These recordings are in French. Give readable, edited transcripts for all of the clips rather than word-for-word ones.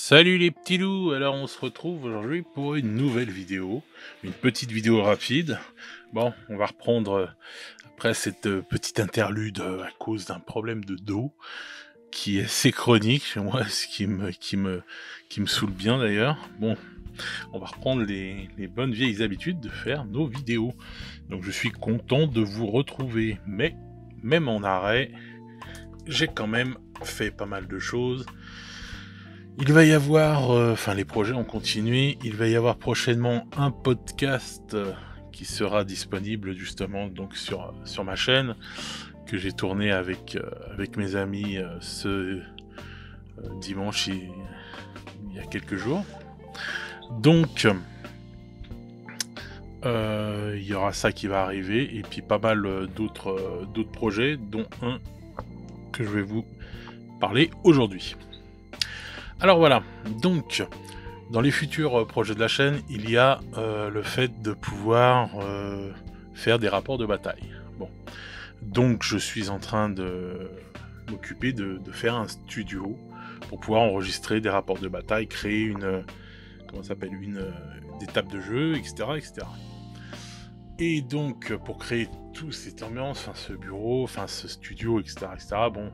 Salut les petits loups, alors on se retrouve aujourd'hui pour une nouvelle vidéo, une petite vidéo rapide. Bon, on va reprendre après cette petite interlude à cause d'un problème de dos qui est assez chronique chez moi, ce qui me saoule bien d'ailleurs. Bon, on va reprendre les bonnes vieilles habitudes de faire nos vidéos. Donc je suis content de vous retrouver, mais même en arrêt, j'ai quand même fait pas mal de choses. Il va y avoir, les projets ont continué, il va y avoir prochainement un podcast qui sera disponible justement donc sur ma chaîne, que j'ai tourné avec mes amis ce dimanche il y a quelques jours. Donc, il y aura ça qui va arriver, et puis pas mal d'autres projets, dont un que je vais vous parler aujourd'hui. Alors voilà, donc dans les futurs projets de la chaîne, il y a le fait de pouvoir faire des rapports de bataille. Bon, donc je suis en train de m'occuper de faire un studio pour pouvoir enregistrer des rapports de bataille, créer une des tables de jeu, etc., etc. Et donc pour créer toute cette ambiance, ce bureau, ce studio, etc., etc., bon,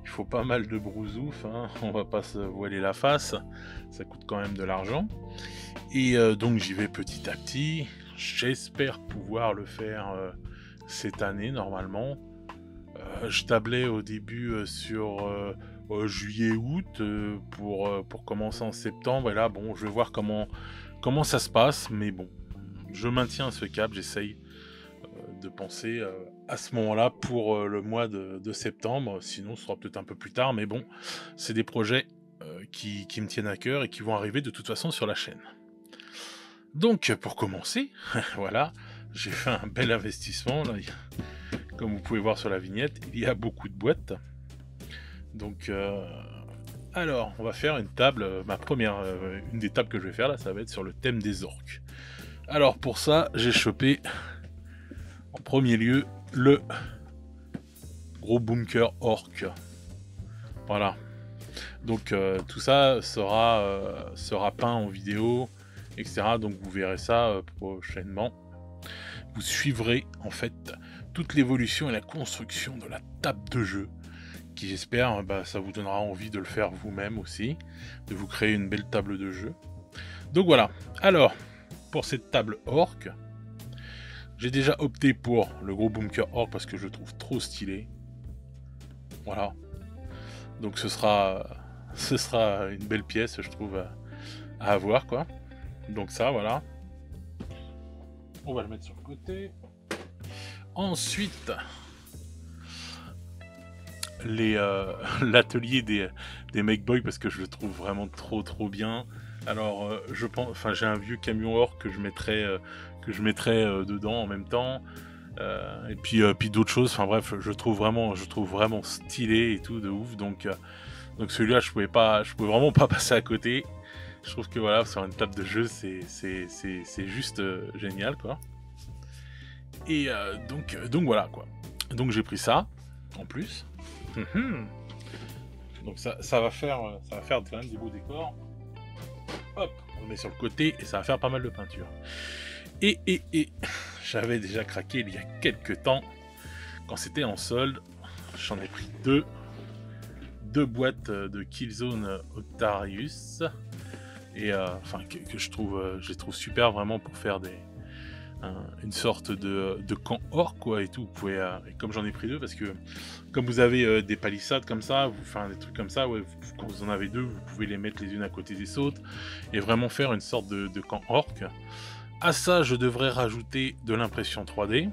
il faut pas mal de brousouf, hein, on va pas se voiler la face, ça coûte quand même de l'argent. Et donc j'y vais petit à petit, j'espère pouvoir le faire cette année normalement. Je tablais au début sur juillet-août pour commencer en septembre, et là bon, je vais voir comment ça se passe, mais bon, je maintiens ce cap, j'essaye de penser à ce moment-là pour le mois de septembre, sinon ce sera peut-être un peu plus tard, mais bon, c'est des projets qui me tiennent à cœur et qui vont arriver de toute façon sur la chaîne. Donc pour commencer, voilà, j'ai fait un bel investissement, là, comme vous pouvez voir sur la vignette, il y a beaucoup de boîtes. Donc alors, on va faire une table, une des tables que je vais faire là, ça va être sur le thème des orques. Alors pour ça, j'ai chopé en premier lieu le gros bunker orc. Voilà. Donc tout ça sera peint en vidéo, etc. Donc vous verrez ça prochainement. Vous suivrez en fait toute l'évolution et la construction de la table de jeu, qui j'espère ça vous donnera envie de le faire vous-même aussi, de vous créer une belle table de jeu. Donc voilà. Alors, pour cette table orc, j'ai déjà opté pour le gros bunker orc parce que je le trouve trop stylé. Voilà. Donc ce sera une belle pièce, je trouve, à avoir, quoi. Donc ça, voilà. On va le mettre sur le côté. Ensuite, l'atelier des Makeboy, parce que je le trouve vraiment trop bien. Alors, j'ai un vieux camion orc que je mettrai dedans en même temps. Et puis d'autres choses, enfin bref, je trouve vraiment stylé et tout de ouf, donc celui-là je pouvais vraiment pas passer à côté. Je trouve que voilà, sur une table de jeu c'est juste génial, quoi. Et donc voilà, quoi. Donc j'ai pris ça en plus. Donc ça va faire quand même des beaux décors. Hop, on le met sur le côté et ça va faire pas mal de peinture. Et j'avais déjà craqué il y a quelques temps, quand c'était en solde. J'en ai pris deux boîtes de Killzone Octarius, et que je trouve super, vraiment, pour faire une sorte de camp orc, quoi, et tout. Vous pouvez, et comme j'en ai pris deux, parce que comme vous avez des palissades comme ça, des trucs comme ça, ouais, quand vous en avez deux, vous pouvez les mettre les unes à côté des autres et vraiment faire une sorte de camp orc. À ça, je devrais rajouter de l'impression 3D.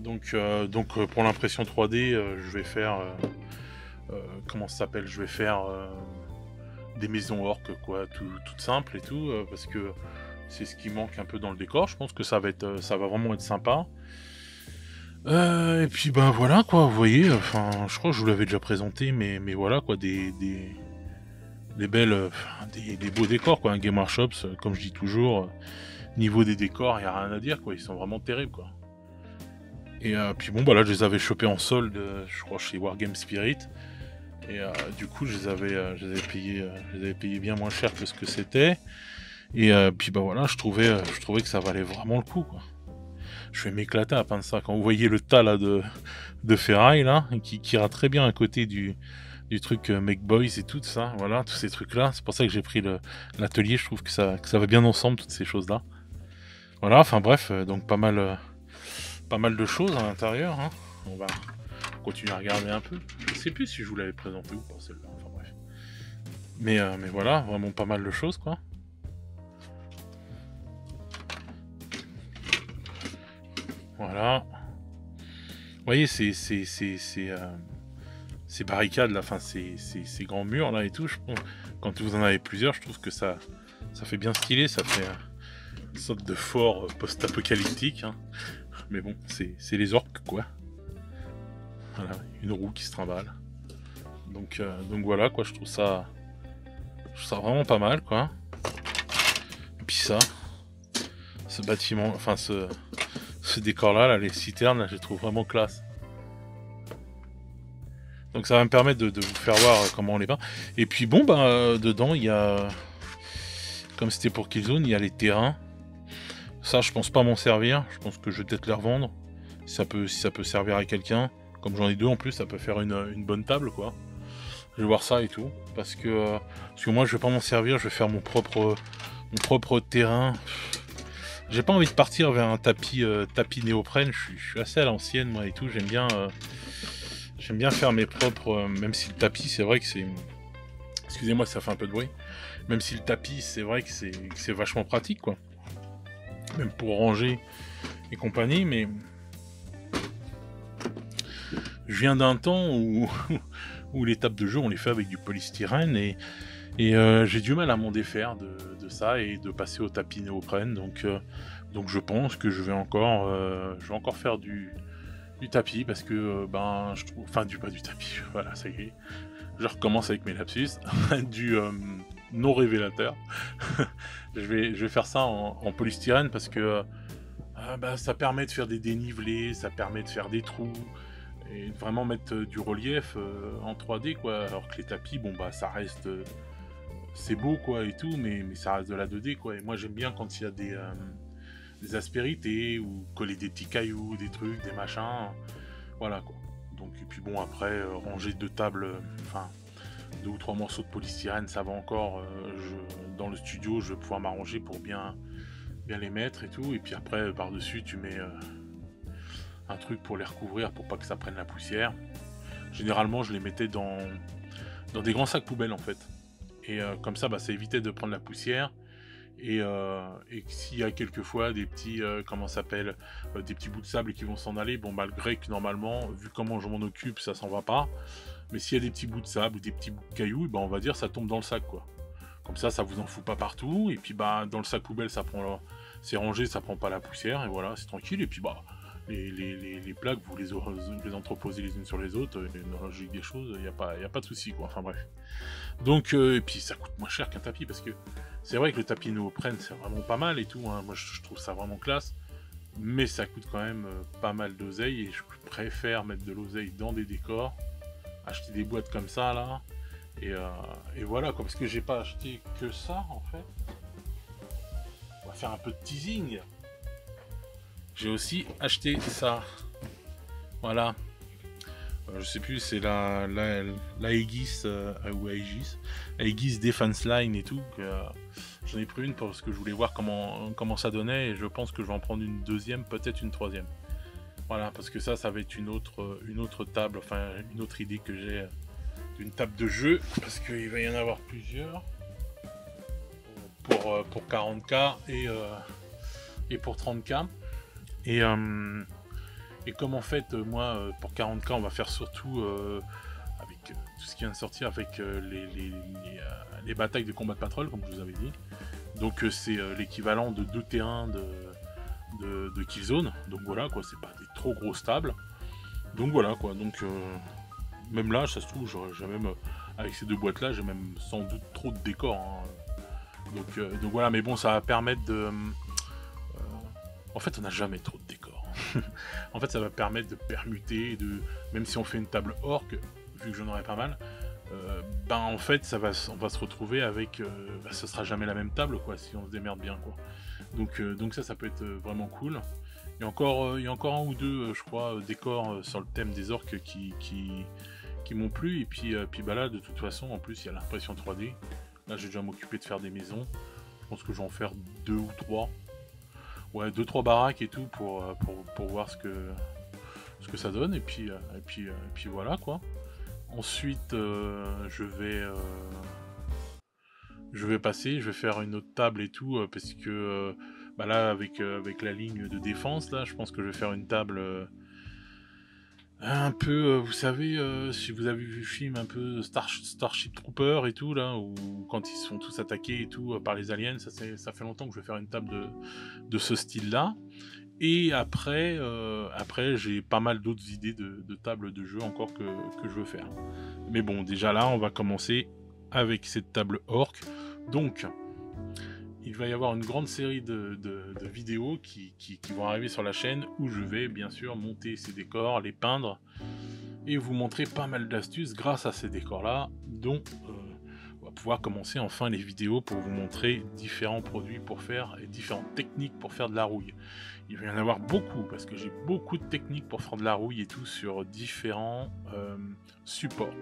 Donc pour l'impression 3D, je vais faire comment ça s'appelle ? Je vais faire des maisons orques, quoi, toutes simples et tout, parce que c'est ce qui manque un peu dans le décor. Je pense que ça va vraiment être sympa. Et puis voilà, quoi, vous voyez, je crois que je vous l'avais déjà présenté, mais voilà, quoi, des belles, des beaux décors, quoi. Un Game Workshops, comme je dis toujours, niveau des décors, il n'y a rien à dire, quoi, ils sont vraiment terribles, quoi. Et puis là je les avais chopés en solde, je crois chez Wargame Spirit, Et du coup, je les avais payés bien moins cher que ce que c'était. Et puis bah voilà, je trouvais que ça valait vraiment le coup, quoi. Je vais m'éclater à peindre ça. Quand vous voyez le tas là de ferraille là, qui ira très bien à côté du truc Make Boys et tout ça, voilà, tous ces trucs là. C'est pour ça que j'ai pris l'atelier. Je trouve que ça va bien ensemble, toutes ces choses là. Voilà, enfin bref, donc pas mal de choses à l'intérieur, hein. On va continuer à regarder un peu. Je sais plus si je vous l'avais présenté ou pas celle-là, enfin bref. Mais voilà, vraiment pas mal de choses quoi. Voilà. Vous voyez ces barricades là, enfin ces grands murs là et tout, quand vous en avez plusieurs, je trouve que ça fait bien stylé, ça fait une sorte de fort post-apocalyptique, hein. Mais bon, c'est les orques quoi. Voilà, une roue qui se trimballe. Donc voilà quoi, je trouve ça vraiment pas mal quoi. Et puis ça, ce bâtiment, enfin ce décor là, les citernes, là, je les trouve vraiment classe. Donc ça va me permettre de vous faire voir comment on les peint. Et puis bon, bah dedans il y a, comme c'était pour Killzone, il y a les terrains. Ça, je pense pas m'en servir. Je pense que je vais peut-être les revendre. Si ça peut servir à quelqu'un. Comme j'en ai deux en plus, ça peut faire une bonne table, quoi. Je vais voir ça et tout. Parce que moi, je vais pas m'en servir. Je vais faire mon propre terrain. J'ai pas envie de partir vers un tapis néoprène. Je suis assez à l'ancienne, moi, et tout. J'aime bien faire mes propres... même si le tapis, c'est vrai que c'est... Excusez-moi, ça fait un peu de bruit. Même si le tapis, c'est vrai que c'est vachement pratique, quoi. Même pour ranger et compagnie, mais... Je viens d'un temps où, où les tables de jeu, on les fait avec du polystyrène, et j'ai du mal à m'en défaire de ça, et de passer au tapis néoprène, donc je pense que je vais encore faire du tapis, parce que je trouve... Enfin, pas du tapis, voilà, ça y est. Je recommence avec mes lapsus. Du non révélateur. Je vais faire ça en polystyrène, parce que ça permet de faire des dénivelés, ça permet de faire des trous, et de vraiment mettre du relief en 3D, quoi. Alors que les tapis, bon bah ça reste... c'est beau, quoi, et tout, mais ça reste de la 2D, quoi. Et moi j'aime bien quand il y a des aspérités, ou coller des petits cailloux, des trucs, des machins, voilà, quoi. Donc, et puis bon, après, ranger deux tables, enfin, deux ou trois morceaux de polystyrène, ça va encore. Dans le studio, je vais pouvoir m'arranger pour bien les mettre et tout. Et puis après, par-dessus, tu mets un truc pour les recouvrir, pour pas que ça prenne la poussière. Généralement, je les mettais dans des grands sacs poubelles, en fait. Et comme ça, ça évitait de prendre la poussière. Et s'il y a quelquefois des petits, comment ça s'appelle, des petits bouts de sable qui vont s'en aller, bon malgré que normalement, vu comment je m'en occupe, ça s'en va pas. Mais s'il y a des petits bouts de sable ou des petits bouts de cailloux, on va dire ça tombe dans le sac, quoi. Comme ça vous en fout pas partout. Et puis dans le sac poubelle, c'est rangé, ça prend pas la poussière, et voilà, c'est tranquille. Et puis les plaques, vous les entreposez les unes sur les autres, et dans la logique des choses, il y a pas de souci, quoi. Enfin bref. Donc, et puis ça coûte moins cher qu'un tapis, parce que c'est vrai que le tapis néoprène, c'est vraiment pas mal et tout, hein. Moi je trouve ça vraiment classe, mais ça coûte quand même pas mal d'oseille, et je préfère mettre de l'oseille dans des décors, acheter des boîtes comme ça là, et voilà quoi, parce que j'ai pas acheté que ça en fait. On va faire un peu de teasing. J'ai aussi acheté ça, voilà. Je sais plus, c'est la Aegis ou Aegis Defense Line et tout. J'en ai pris une parce que je voulais voir comment ça donnait, et je pense que je vais en prendre une deuxième, peut-être une troisième. Voilà, parce que ça va être une autre table, enfin une autre idée que j'ai d'une table de jeu, parce qu'il va y en avoir plusieurs pour 40K et pour 30K. Et comme en fait, moi, pour 40K, on va faire surtout avec tout ce qui vient de sortir, avec les batailles de combat de patrol, comme je vous avais dit. Donc c'est l'équivalent de 2 terrains de Killzone. Donc voilà, quoi, c'est pas des trop grosses tables. Donc voilà, quoi. Donc même là, ça se trouve, j'ai même, avec ces deux boîtes-là, j'ai même sans doute trop de décors, hein. Donc voilà, mais bon, ça va permettre de... en fait, on n'a jamais trop de décors. En fait, ça va permettre de permuter, même si on fait une table orc, vu que j'en aurai pas mal, ben en fait on va se retrouver avec, ce sera jamais la même table quoi, si on se démerde bien quoi. Donc ça peut être vraiment cool. Il y a encore un ou deux, je crois, décors sur le thème des orques qui m'ont plu. Et puis bah là, de toute façon, en plus, il y a l'impression 3D. Là, j'ai déjà m'occuper de faire des maisons. Je pense que je vais en faire 2 ou 3. Ouais, 2-3 baraques et tout pour voir ce que ça donne. Et puis voilà, quoi. Ensuite, je vais passer, je vais faire une autre table et tout, parce que bah là, avec la ligne de défense, là, je pense que je vais faire une table un peu, vous savez, si vous avez vu le film un peu Starship Trooper et tout, là, où quand ils se font tous attaqués et tout par les aliens, ça fait longtemps que je vais faire une table de ce style-là. Et après, j'ai pas mal d'autres idées de tables de jeu encore que je veux faire. Mais bon, déjà là, on va commencer avec cette table orc. Donc, il va y avoir une grande série de vidéos qui vont arriver sur la chaîne où je vais bien sûr monter ces décors, les peindre et vous montrer pas mal d'astuces grâce à ces décors-là, dont on va pouvoir commencer enfin les vidéos pour vous montrer différents produits pour faire et différentes techniques pour faire de la rouille. Il va y en avoir beaucoup parce que j'ai beaucoup de techniques pour faire de la rouille et tout sur différents supports.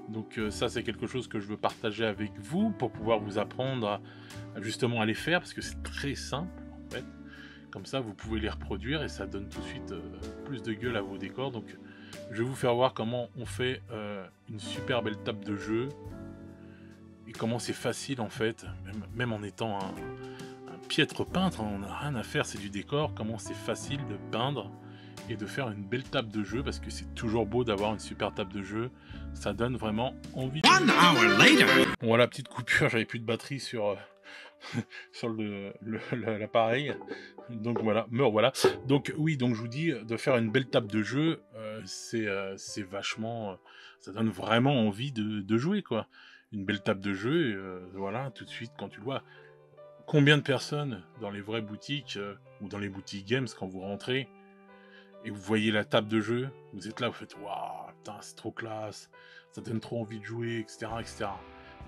Donc ça c'est quelque chose que je veux partager avec vous pour pouvoir vous apprendre justement à les faire parce que c'est très simple en fait. Comme ça vous pouvez les reproduire et ça donne tout de suite plus de gueule à vos décors. Donc je vais vous faire voir comment on fait une super belle table de jeu et comment c'est facile en fait, même en étant un piètre peintre, on n'a rien à faire, c'est du décor, comment c'est facile de peindre et de faire une belle table de jeu parce que c'est toujours beau d'avoir une super table de jeu, ça donne vraiment envie. Bon voilà, petite coupure, j'avais plus de batterie sur l'appareil, donc voilà, voilà. Donc oui, donc je vous dis, de faire une belle table de jeu, c'est vachement, ça donne vraiment envie de jouer quoi. Une belle table de jeu, voilà, tout de suite quand tu le vois. Combien de personnes dans les vraies boutiques ou dans les boutiques games quand vous rentrez et vous voyez la table de jeu, vous êtes là, vous faites waouh, putain, c'est trop classe, ça donne trop envie de jouer, etc. etc.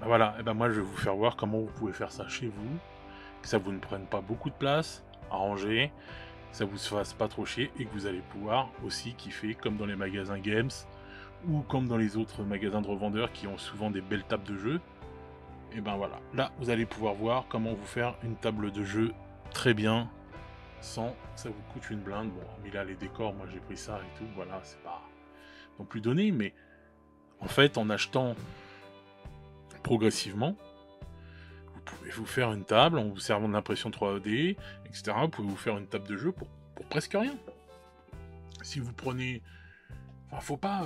Ben voilà, et ben moi je vais vous faire voir comment vous pouvez faire ça chez vous, que ça vous ne prenne pas beaucoup de place à ranger, que ça vous fasse pas trop chier et que vous allez pouvoir aussi kiffer comme dans les magasins games ou comme dans les autres magasins de revendeurs qui ont souvent des belles tables de jeu. Et ben voilà, là vous allez pouvoir voir comment vous faire une table de jeu très bien, sans que ça vous coûte une blinde. Bon, mais là les décors, moi j'ai pris ça et tout, voilà, c'est pas non plus donné, mais en fait en achetant progressivement, vous pouvez vous faire une table en vous servant d'impression 3D, etc. Vous pouvez vous faire une table de jeu pour presque rien. Si vous prenez... Enfin, faut pas...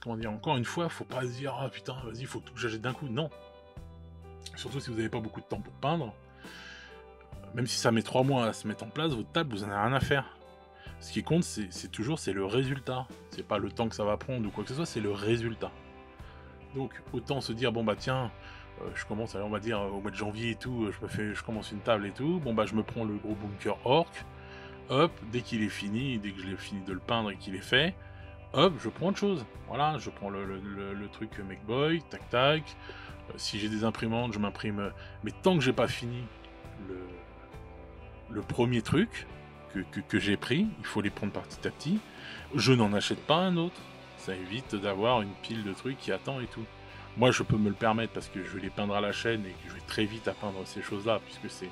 comment dire, encore une fois, faut pas se dire « Ah putain, vas-y, faut tout que j'achète d'un coup ». Non. Surtout si vous n'avez pas beaucoup de temps pour peindre. Même si ça met 3 mois à se mettre en place, votre table, vous en avez rien à faire. Ce qui compte, c'est toujours le résultat. C'est pas le temps que ça va prendre ou quoi que ce soit, c'est le résultat. Donc, autant se dire, bon bah tiens, je commence, on va dire, au mois de janvier et tout, je commence une table et tout, bon bah je me prends le gros bunker orc, hop, dès qu'il est fini, dès que je l'ai fini de le peindre et qu'il est fait, hop, je prends autre chose. Voilà, je prends le truc Makeboy, tac tac. Si j'ai des imprimantes, je m'imprime. Mais tant que j'ai pas fini le premier truc que j'ai pris, il faut les prendre petit à petit. Je n'en achète pas un autre. Ça évite d'avoir une pile de trucs qui attend et tout. Moi, je peux me le permettre parce que je vais les peindre à la chaîne et que je vais très vite à peindre ces choses-là, puisque c'est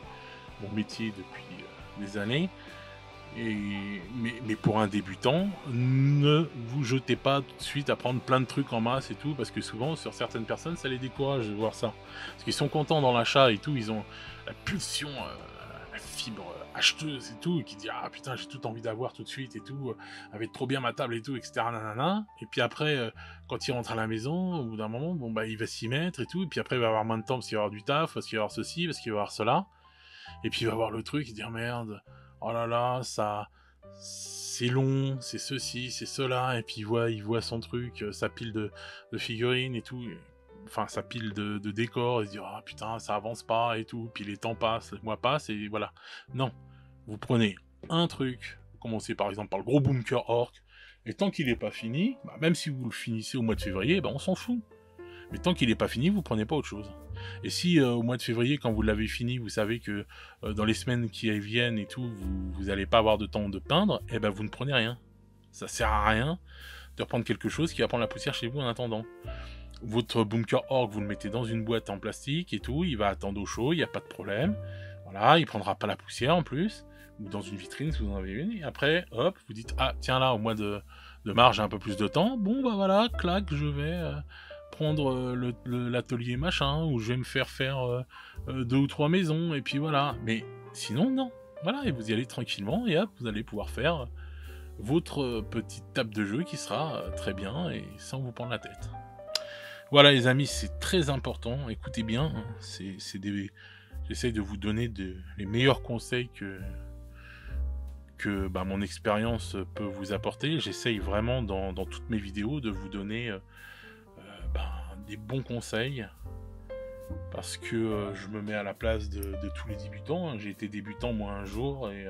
mon métier depuis des années. Mais pour un débutant, ne vous jetez pas tout de suite à prendre plein de trucs en masse et tout, parce que souvent, sur certaines personnes, ça les décourage de voir ça. Parce qu'ils sont contents dans l'achat et tout, ils ont la pulsion, la fibre acheteuse et tout, et qui dit « Ah putain, j'ai tout envie d'avoir tout de suite et tout, avec trop bien ma table et tout, etc. » nanana. Et puis après, quand il rentre à la maison, au bout d'un moment, bon bah il va s'y mettre et tout, et puis après il va avoir moins de temps parce qu'il va avoir du taf, parce qu'il va avoir ceci, parce qu'il va avoir cela. Et puis il va voir le truc, il dit « Merde, oh là là, ça, c'est long, c'est ceci, c'est cela. » Et puis il voit son truc, sa pile de figurines et tout. Enfin, sa pile de décors. Il se dit « Ah putain, ça avance pas et tout. » Puis les temps passent, les mois passent et voilà. Non, vous prenez un truc, vous commencez par exemple par le gros bunker orc. Et tant qu'il n'est pas fini, bah, même si vous le finissez au mois de février, bah, on s'en fout. Mais tant qu'il n'est pas fini, vous prenez pas autre chose. Et si au mois de février, quand vous l'avez fini, vous savez que dans les semaines qui viennent et tout, vous n'allez pas avoir de temps de peindre, eh ben vous ne prenez rien. Ça sert à rien de reprendre quelque chose qui va prendre la poussière chez vous en attendant. Votre bunker orc, vous le mettez dans une boîte en plastique et tout, il va attendre au chaud, il n'y a pas de problème. Voilà, il prendra pas la poussière en plus, ou dans une vitrine si vous en avez une. Et après, hop, vous dites, ah tiens là, au mois de mars, j'ai un peu plus de temps. Bon bah voilà, clac, je vais prendre l'atelier machin, ou je vais me faire 2 ou 3 maisons, et puis voilà. Mais sinon, non. Voilà, et vous y allez tranquillement, et hop, vous allez pouvoir faire votre petite table de jeu qui sera très bien, et sans vous prendre la tête. Voilà les amis, c'est très important, écoutez bien, hein, j'essaye de vous donner les meilleurs conseils que mon expérience peut vous apporter. J'essaye vraiment dans toutes mes vidéos de vous donner des bons conseils, parce que je me mets à la place de tous les débutants, hein. J'ai été débutant moi un jour, et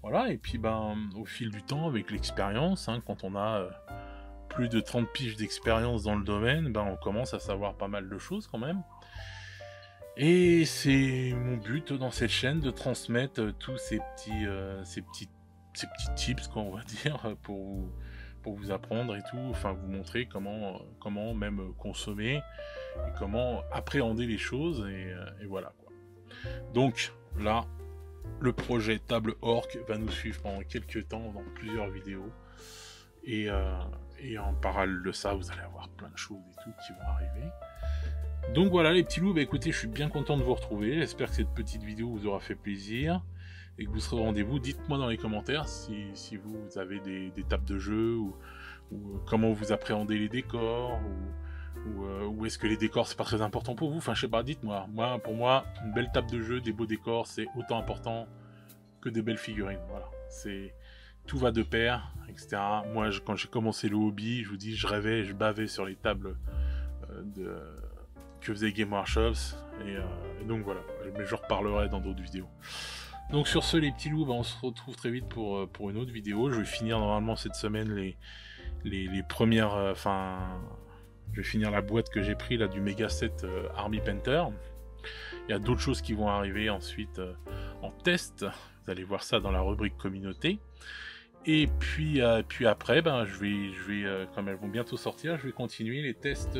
voilà, et puis au fil du temps, avec l'expérience, hein, quand on a plus de 30 piges d'expérience dans le domaine, on commence à savoir pas mal de choses quand même. Et c'est mon but dans cette chaîne de transmettre tous ces petits tips, quoi, on va dire, pour vous apprendre et tout, enfin vous montrer comment même consommer et comment appréhender les choses, et voilà quoi. Donc là, le projet Table Orc va nous suivre pendant quelques temps dans plusieurs vidéos, et en parallèle de ça, vous allez avoir plein de choses et tout qui vont arriver. Donc voilà les petits loups, écoutez, je suis bien content de vous retrouver, j'espère que cette petite vidéo vous aura fait plaisir, et que vous serez au rendez-vous. Dites-moi dans les commentaires si vous avez des tables de jeu, ou comment vous appréhendez les décors, ou est-ce que les décors c'est pas très important pour vous, enfin je sais pas, dites-moi. Pour moi, une belle table de jeu, des beaux décors, c'est autant important que des belles figurines, voilà. Tout va de pair, etc. Moi, quand j'ai commencé le hobby, je vous dis, je rêvais, je bavais sur les tables que faisait Game Workshops, et donc voilà, mais je reparlerai dans d'autres vidéos. Donc sur ce les petits loups, on se retrouve très vite pour une autre vidéo. Je vais finir normalement cette semaine les premières, je vais finir la boîte que j'ai pris là du Mega Set Army Painter. Il y a d'autres choses qui vont arriver ensuite en test, vous allez voir ça dans la rubrique communauté. Et puis après, je vais comme elles vont bientôt sortir, je vais continuer les tests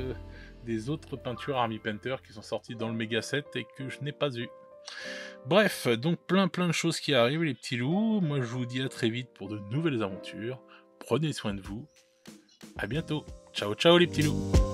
des autres peintures Army Painter qui sont sorties dans le Mega Set et que je n'ai pas eu. Bref, donc plein de choses qui arrivent les petits loups. Moi je vous dis à très vite pour de nouvelles aventures. Prenez soin de vous. À bientôt. Ciao ciao les petits loups.